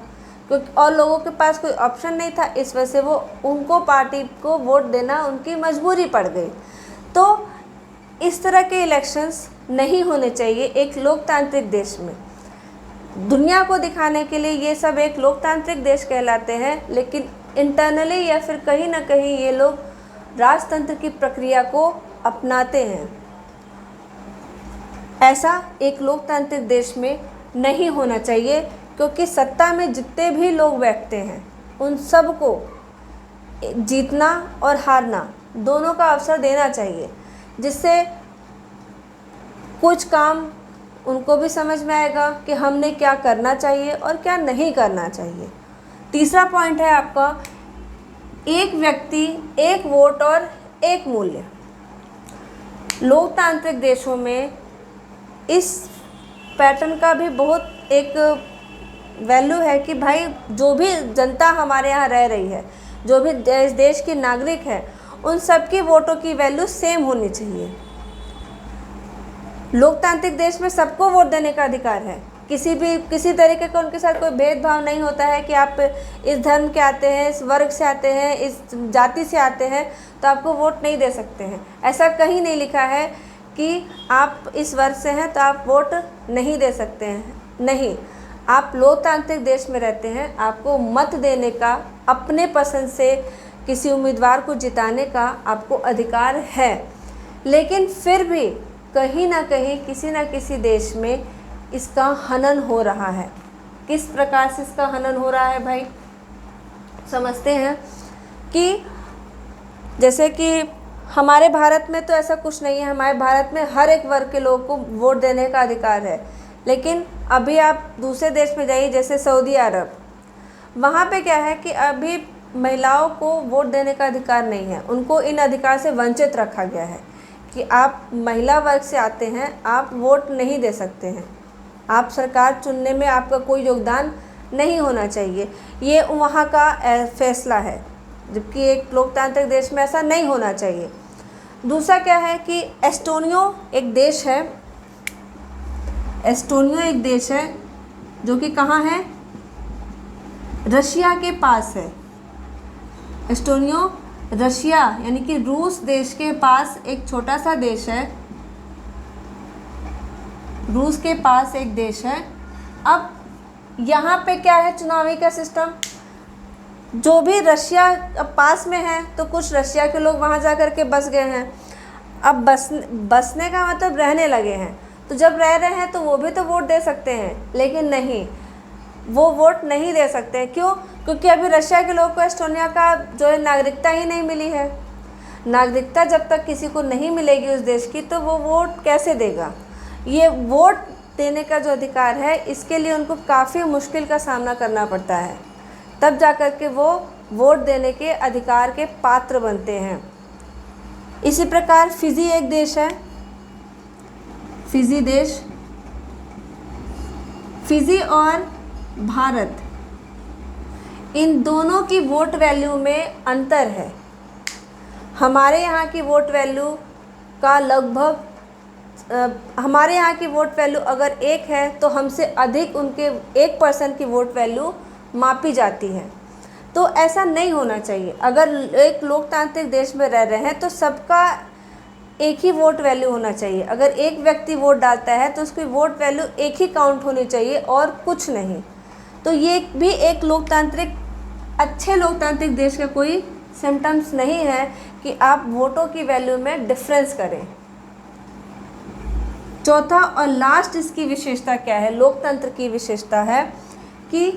क्योंकि और लोगों के पास कोई ऑप्शन नहीं था, इस वजह से वो उनको पार्टी को वोट देना उनकी मजबूरी पड़ गई। तो इस तरह के इलेक्शंस नहीं होने चाहिए एक लोकतांत्रिक देश में। दुनिया को दिखाने के लिए ये सब एक लोकतांत्रिक देश कहलाते हैं, लेकिन इंटरनली या फिर कहीं ना कहीं ये लोग राजतंत्र की प्रक्रिया को अपनाते हैं। ऐसा एक लोकतांत्रिक देश में नहीं होना चाहिए, क्योंकि सत्ता में जितने भी लोग बैठते हैं उन सबको जीतना और हारना दोनों का अवसर देना चाहिए, जिससे कुछ काम उनको भी समझ में आएगा कि हमने क्या करना चाहिए और क्या नहीं करना चाहिए। तीसरा पॉइंट है आपका, एक व्यक्ति एक वोट और एक मूल्य। लोकतांत्रिक देशों में इस पैटर्न का भी बहुत एक वैल्यू है कि भाई जो भी जनता हमारे यहाँ रह रही है, जो भी देश की नागरिक है, उन सबकी वोटों की वैल्यू सेम होनी चाहिए। लोकतांत्रिक देश में सबको वोट देने का अधिकार है, किसी तरीके का उनके साथ कोई भेदभाव नहीं होता है कि आप इस धर्म के आते हैं, इस वर्ग से आते हैं, इस जाति से आते हैं तो आपको वोट नहीं दे सकते हैं। ऐसा कहीं नहीं लिखा है कि आप इस वर्ग से हैं तो आप वोट नहीं दे सकते हैं। नहीं, आप लोकतांत्रिक देश में रहते हैं, आपको मत देने का, अपने पसंद से किसी उम्मीदवार को जिताने का आपको अधिकार है। लेकिन फिर भी कहीं ना कहीं किसी न किसी देश में इसका हनन हो रहा है। किस प्रकार से इसका हनन हो रहा है भाई, समझते हैं कि जैसे कि हमारे भारत में तो ऐसा कुछ नहीं है। हमारे भारत में हर एक वर्ग के लोगों को वोट देने का अधिकार है, लेकिन अभी आप दूसरे देश में जाइए जैसे सऊदी अरब, वहाँ पे क्या है कि अभी महिलाओं को वोट देने का अधिकार नहीं है, उनको इन अधिकार से वंचित रखा गया है। कि आप महिला वर्ग से आते हैं, आप वोट नहीं दे सकते हैं, आप सरकार चुनने में आपका कोई योगदान नहीं होना चाहिए। ये वहाँ का फैसला है, जबकि एक लोकतांत्रिक देश में ऐसा नहीं होना चाहिए। दूसरा क्या है कि एस्टोनिया एक देश है, एस्टोनिया एक देश है जो कि कहाँ है, रशिया के पास है। एस्टोनिया रशिया यानी कि रूस देश के पास एक छोटा सा देश है, रूस के पास एक देश है। अब यहाँ पे क्या है, चुनावी का सिस्टम, जो भी रशिया पास में है तो कुछ रशिया के लोग वहाँ जा कर के बस गए हैं। अब बसने का मतलब रहने लगे हैं, तो जब रह रहे हैं तो वो भी तो वोट दे सकते हैं, लेकिन नहीं, वो वोट नहीं दे सकते। क्यों? क्योंकि अभी रशिया के लोग को एस्टोनिया का जो है नागरिकता ही नहीं मिली है। नागरिकता जब तक किसी को नहीं मिलेगी उस देश की, तो वो वोट कैसे देगा। ये वोट देने का जो अधिकार है, इसके लिए उनको काफ़ी मुश्किल का सामना करना पड़ता है, तब जा कर के वो वोट देने के अधिकार के पात्र बनते हैं। इसी प्रकार फिजी एक देश है, फिजी देश, फिजी और भारत, इन दोनों की वोट वैल्यू में अंतर है। हमारे यहाँ की वोट वैल्यू का लगभग हमारे यहाँ की वोट वैल्यू अगर 1 है तो हमसे अधिक उनके 1% की वोट वैल्यू मापी जाती है। तो ऐसा नहीं होना चाहिए। अगर एक लोकतांत्रिक देश में रह रहे हैं तो सबका एक ही वोट वैल्यू होना चाहिए। अगर एक व्यक्ति वोट डालता है तो उसकी वोट वैल्यू एक ही काउंट होनी चाहिए और कुछ नहीं। तो ये भी एक अच्छे लोकतांत्रिक देश का कोई सिम्टम्स नहीं है कि आप वोटों की वैल्यू में डिफरेंस करें। चौथा और लास्ट इसकी विशेषता क्या है, लोकतंत्र की विशेषता है कि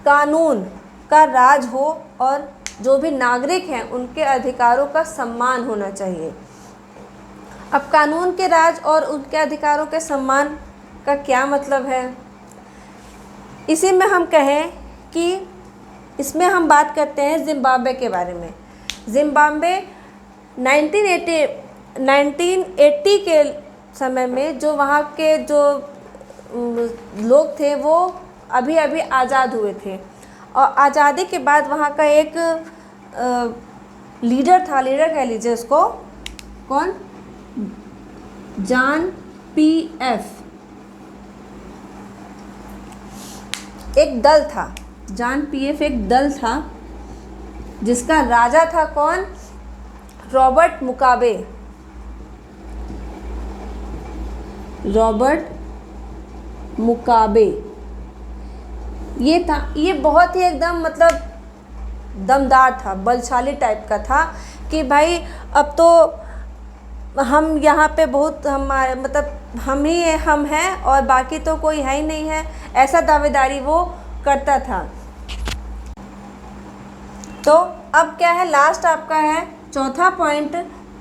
कानून का राज हो और जो भी नागरिक हैं उनके अधिकारों का सम्मान होना चाहिए। अब कानून के राज और उनके अधिकारों के सम्मान का क्या मतलब है, इसी में हम कहें कि इसमें हम बात करते हैं जिम्बाब्वे के बारे में। जिम्बाब्वे 1980 के समय में जो वहाँ के जो लोग थे वो अभी अभी आज़ाद हुए थे, और आज़ादी के बाद वहाँ का एक लीडर था, लीडर कह लीजिए उसको, कौन, जान पीएफ, एक दल था, जान पीएफ एक दल था जिसका राजा था कौन, रॉबर्ट मुगाबे। रॉबर्ट मुगाबे ये था, ये बहुत ही एकदम मतलब दमदार था, बलशाली टाइप का था कि भाई अब तो हम यहाँ पे बहुत हमारे मतलब हम हैं और बाकी तो कोई है ही नहीं है, ऐसा दावेदारी वो करता था। तो अब क्या है, लास्ट आपका है चौथा पॉइंट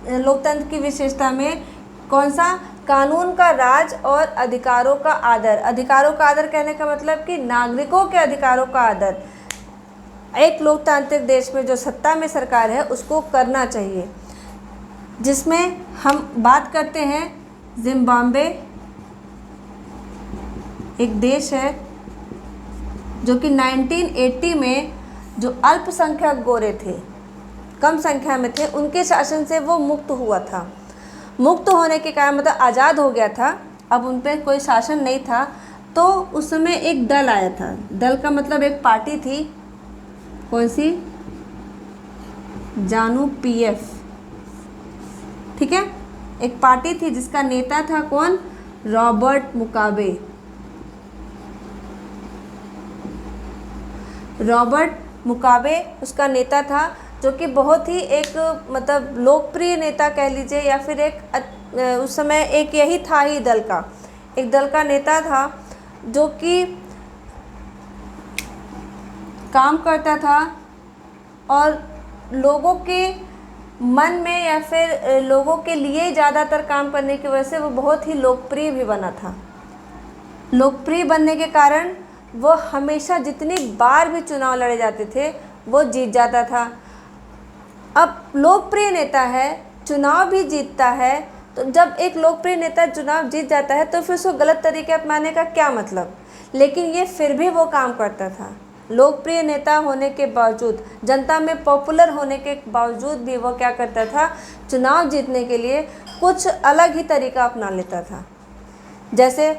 लोकतंत्र की विशेषता में, कौन सा, कानून का राज और अधिकारों का आदर। अधिकारों का आदर कहने का मतलब कि नागरिकों के अधिकारों का आदर एक लोकतांत्रिक देश में जो सत्ता में सरकार है उसको करना चाहिए। जिसमें हम बात करते हैं जिम्बाब्वे एक देश है जो कि 1980 में जो अल्पसंख्यक गोरे थे, कम संख्या में थे, उनके शासन से वो मुक्त हुआ था। मुक्त होने के कारण मतलब आज़ाद हो गया था, अब उन पर कोई शासन नहीं था। तो उस समय एक दल आया था, दल का मतलब एक पार्टी थी, कौन सी, जानू पीएफ, ठीक है, एक पार्टी थी जिसका नेता था कौन, रॉबर्ट मुगाबे। रॉबर्ट मुगाबे उसका नेता था, जो कि बहुत ही एक मतलब लोकप्रिय नेता कह लीजिए, या फिर एक उस समय एक यही था ही दल का, एक दल का नेता था जो कि काम करता था और लोगों के मन में या फिर लोगों के लिए ज़्यादातर काम करने की वजह से वो बहुत ही लोकप्रिय भी बना था। लोकप्रिय बनने के कारण वो हमेशा जितनी बार भी चुनाव लड़े जाते थे वो जीत जाता था। अब लोकप्रिय नेता है, चुनाव भी जीतता है, तो जब एक लोकप्रिय नेता चुनाव जीत जाता है तो फिर उसको गलत तरीके अपनाने का क्या मतलब। लेकिन ये फिर भी वो काम करता था, लोकप्रिय नेता होने के बावजूद, जनता में पॉपुलर होने के बावजूद भी वो क्या करता था, चुनाव जीतने के लिए कुछ अलग ही तरीका अपना लेता था। जैसे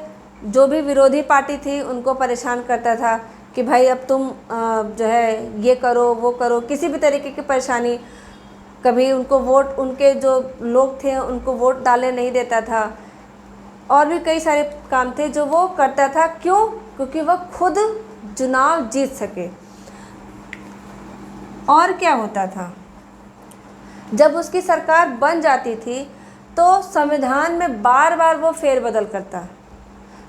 जो भी विरोधी पार्टी थी उनको परेशान करता था कि भाई अब तुम जो है ये करो वो करो, किसी भी तरीके की परेशानी। कभी उनको वोट, उनके जो लोग थे उनको वोट डाले नहीं देता था, और भी कई सारे काम थे जो वो करता था। क्यों? क्योंकि वह खुद चुनाव जीत सके। और क्या होता था, जब उसकी सरकार बन जाती थी तो संविधान में बार बार वो फेरबदल करता।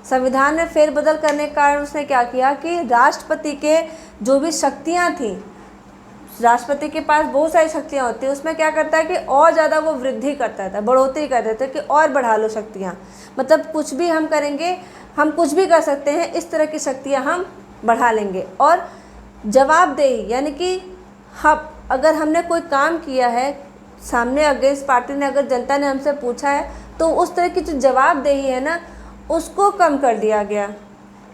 संविधान में फेरबदल करने के कारण उसने क्या किया कि राष्ट्रपति के जो भी शक्तियाँ थीं, राष्ट्रपति के पास बहुत सारी शक्तियाँ होती हैं, उसमें क्या करता है कि और ज़्यादा वो वृद्धि करता था, बढ़ोतरी कर देता है कि और बढ़ा लो शक्तियाँ, मतलब कुछ भी हम करेंगे, हम कुछ भी कर सकते हैं, इस तरह की शक्तियाँ हम बढ़ा लेंगे। और जवाबदेही, यानी कि हम अगर हमने कोई काम किया है, सामने अगेंस्ट पार्टी ने, अगर जनता ने हमसे पूछा है, तो उस तरह की जो जवाबदेही है ना, उसको कम कर दिया गया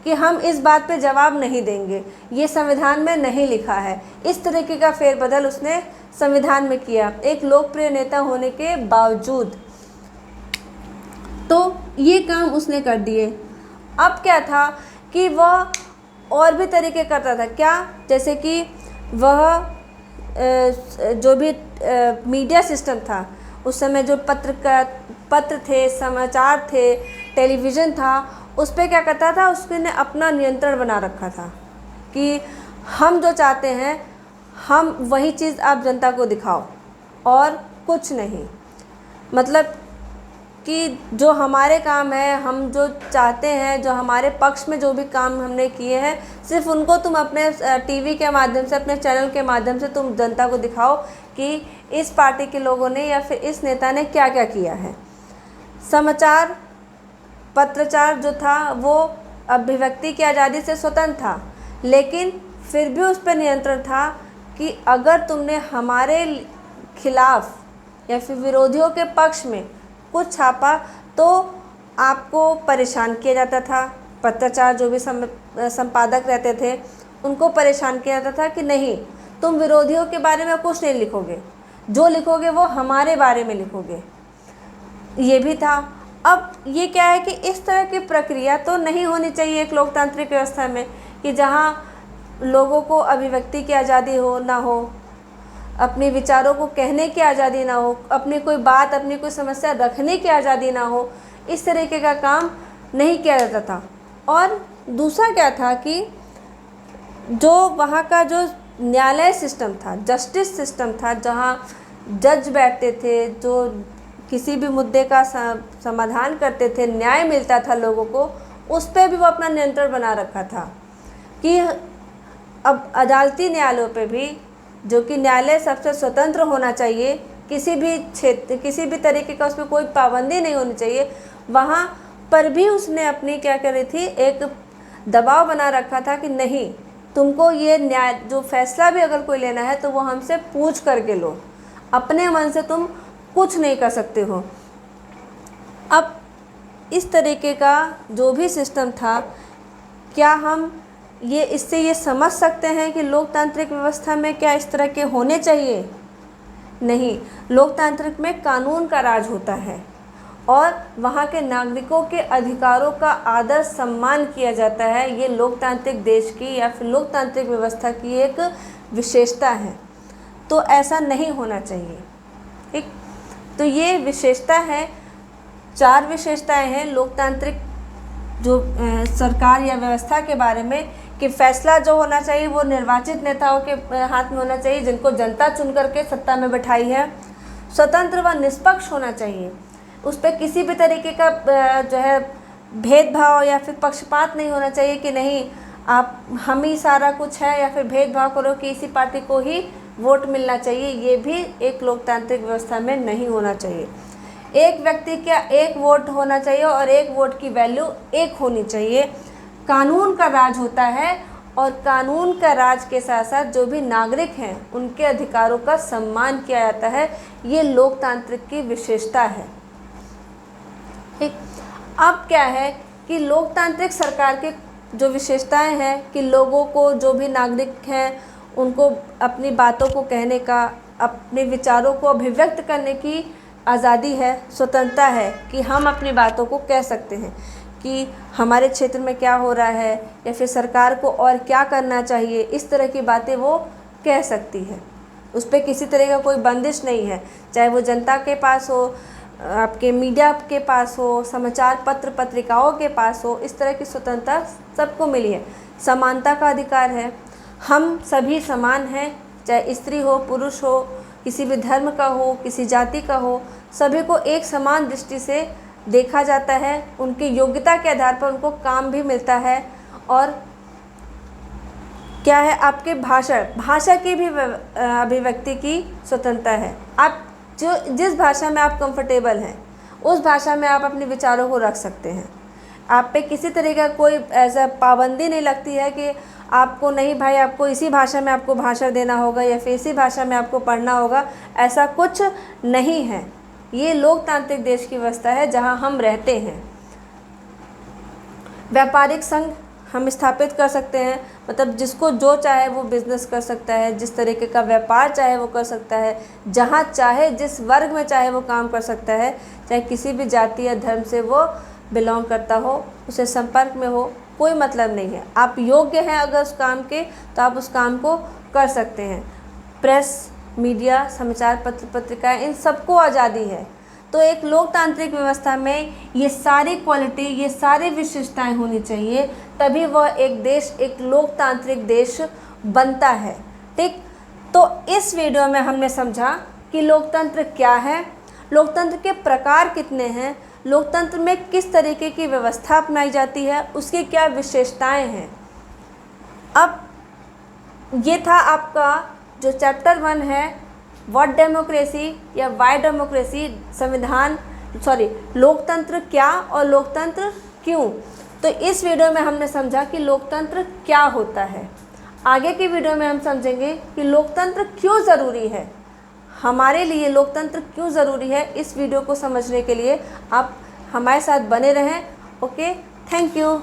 कि हम इस बात पे जवाब नहीं देंगे, ये संविधान में नहीं लिखा है। इस तरीके का फेरबदल उसने संविधान में किया, एक लोकप्रिय नेता होने के बावजूद। तो ये काम उसने कर दिए। अब क्या था कि वह और भी तरीके करता था। क्या? जैसे कि वह जो भी मीडिया सिस्टम था उस समय, जो पत्र थे, समाचार थे, टेलीविज़न था, उस पर क्या करता था, उसने अपना नियंत्रण बना रखा था कि हम जो चाहते हैं हम वही चीज़ आप जनता को दिखाओ और कुछ नहीं। मतलब कि जो हमारे काम है, हम जो चाहते हैं, जो हमारे पक्ष में जो भी काम हमने किए हैं, सिर्फ उनको तुम अपने टीवी के माध्यम से, अपने चैनल के माध्यम से तुम जनता को दिखाओ कि इस पार्टी के लोगों ने या फिर इस नेता ने क्या क्या किया है। समाचार, पत्रचार जो था वो अभिव्यक्ति की आज़ादी से स्वतंत्र था, लेकिन फिर भी उस पर नियंत्रण था कि अगर तुमने हमारे खिलाफ या फिर विरोधियों के पक्ष में कुछ छापा तो आपको परेशान किया जाता था। पत्रचार जो भी संपादक रहते थे उनको परेशान किया जाता था कि नहीं, तुम विरोधियों के बारे में कुछ नहीं लिखोगे, जो लिखोगे वो हमारे बारे में लिखोगे। ये भी था। अब ये क्या है कि इस तरह की प्रक्रिया तो नहीं होनी चाहिए एक लोकतांत्रिक व्यवस्था में, कि जहाँ लोगों को अभिव्यक्ति की आज़ादी हो ना हो, अपने विचारों को कहने की आज़ादी ना हो, अपनी कोई बात, अपनी कोई समस्या रखने की आज़ादी ना हो। इस तरीके का काम नहीं किया जाता था। और दूसरा क्या था कि जो वहाँ का जो न्यायालय सिस्टम था, जस्टिस सिस्टम था, जहाँ जज बैठते थे, जो किसी भी मुद्दे का समाधान करते थे, न्याय मिलता था लोगों को, उस पर भी वो अपना नियंत्रण बना रखा था कि अब अदालती न्यायालयों पे भी, जो कि न्यायालय सबसे स्वतंत्र होना चाहिए, किसी भी क्षेत्र, किसी भी तरीके का उसमें कोई पाबंदी नहीं होनी चाहिए, वहाँ पर भी उसने अपनी क्या करी थी, एक दबाव बना रखा था कि नहीं, तुमको ये न्याय, जो फैसला भी अगर कोई लेना है तो वो हमसे पूछ करके लो, अपने मन से तुम कुछ नहीं कर सकते हो। अब इस तरीके का जो भी सिस्टम था, क्या हम इससे ये समझ सकते हैं कि लोकतांत्रिक व्यवस्था में क्या इस तरह के होने चाहिए? नहीं, लोकतांत्रिक में कानून का राज होता है और वहाँ के नागरिकों के अधिकारों का आदर सम्मान किया जाता है। ये लोकतांत्रिक देश की या फिर लोकतांत्रिक व्यवस्था की एक विशेषता है। तो ऐसा नहीं होना चाहिए। ठीक, तो ये विशेषता है, 4 विशेषताएं हैं लोकतांत्रिक जो सरकार या व्यवस्था के बारे में, कि फैसला जो होना चाहिए वो निर्वाचित नेताओं के हाथ में होना चाहिए, जिनको जनता चुन करके सत्ता में बैठाई है। स्वतंत्र व निष्पक्ष होना चाहिए, उस पर किसी भी तरीके का जो है भेदभाव या फिर पक्षपात नहीं होना चाहिए कि नहीं आप हम ही सारा कुछ है, या फिर भेदभाव करो कि इसी पार्टी को ही वोट मिलना चाहिए। ये भी एक लोकतांत्रिक व्यवस्था में नहीं होना चाहिए। एक व्यक्ति का एक वोट होना चाहिए और एक वोट की वैल्यू एक होनी चाहिए। कानून का राज होता है और कानून का राज के साथ साथ जो भी नागरिक हैं उनके अधिकारों का सम्मान किया जाता है। ये लोकतांत्रिक की विशेषता है। ठीक। अब क्या है कि लोकतांत्रिक सरकार के जो विशेषताएं हैं कि लोगों को, जो भी नागरिक हैं, उनको अपनी बातों को कहने का, अपने विचारों को अभिव्यक्त करने की आज़ादी है, स्वतंत्रता है कि हम अपनी बातों को कह सकते हैं कि हमारे क्षेत्र में क्या हो रहा है या फिर सरकार को और क्या करना चाहिए, इस तरह की बातें वो कह सकती है। उस पर किसी तरह का कोई बंदिश नहीं है, चाहे वो जनता के पास हो, आपके मीडिया के पास हो, समाचार पत्र पत्रिकाओं के पास हो। इस तरह की स्वतंत्रता सबको मिली है। समानता का अधिकार है, हम सभी समान हैं, चाहे स्त्री हो, पुरुष हो, किसी भी धर्म का हो, किसी जाति का हो, सभी को एक समान दृष्टि से देखा जाता है। उनकी योग्यता के आधार पर उनको काम भी मिलता है। और क्या है, आपके भाषा की भी अभिव्यक्ति की स्वतंत्रता है। आप जिस भाषा में आप कंफर्टेबल हैं उस भाषा में आप अपने विचारों को रख सकते हैं। आप पे किसी तरह का कोई ऐसा पाबंदी नहीं लगती है कि आपको नहीं भाई, आपको इसी भाषा में आपको भाषण देना होगा या फिर इसी भाषा में आपको पढ़ना होगा, ऐसा कुछ नहीं है। ये लोकतांत्रिक देश की व्यवस्था है जहां हम रहते हैं। व्यापारिक संघ हम स्थापित कर सकते हैं, मतलब जिसको जो चाहे वो बिजनेस कर सकता है, जिस तरीके का व्यापार चाहे वो कर सकता है, जहाँ चाहे जिस वर्ग में चाहे वो काम कर सकता है, चाहे किसी भी जाति या धर्म से वो बिलोंग करता हो, उसे संपर्क में हो, कोई मतलब नहीं है। आप योग्य हैं अगर उस काम के, तो आप उस काम को कर सकते हैं। प्रेस, मीडिया, समाचार पत्र पत्रिकाएं, इन सबको आज़ादी है। तो एक लोकतांत्रिक व्यवस्था में ये सारी क्वालिटी, ये सारी विशेषताएं होनी चाहिए, तभी वह एक देश एक लोकतांत्रिक देश बनता है। ठीक। तो इस वीडियो में हमने समझा कि लोकतंत्र क्या है, लोकतंत्र के प्रकार कितने हैं, लोकतंत्र में किस तरीके की व्यवस्था अपनाई जाती है, उसकी क्या विशेषताएं हैं। अब ये था आपका जो चैप्टर 1 है, व्हाट डेमोक्रेसी या वाई डेमोक्रेसी, लोकतंत्र क्या और लोकतंत्र क्यों। तो इस वीडियो में हमने समझा कि लोकतंत्र क्या होता है। आगे की वीडियो में हम समझेंगे कि लोकतंत्र क्यों ज़रूरी है, हमारे लिए लोकतंत्र क्यों ज़रूरी है। इस वीडियो को समझने के लिए आप हमारे साथ बने रहें। Okay, thank you.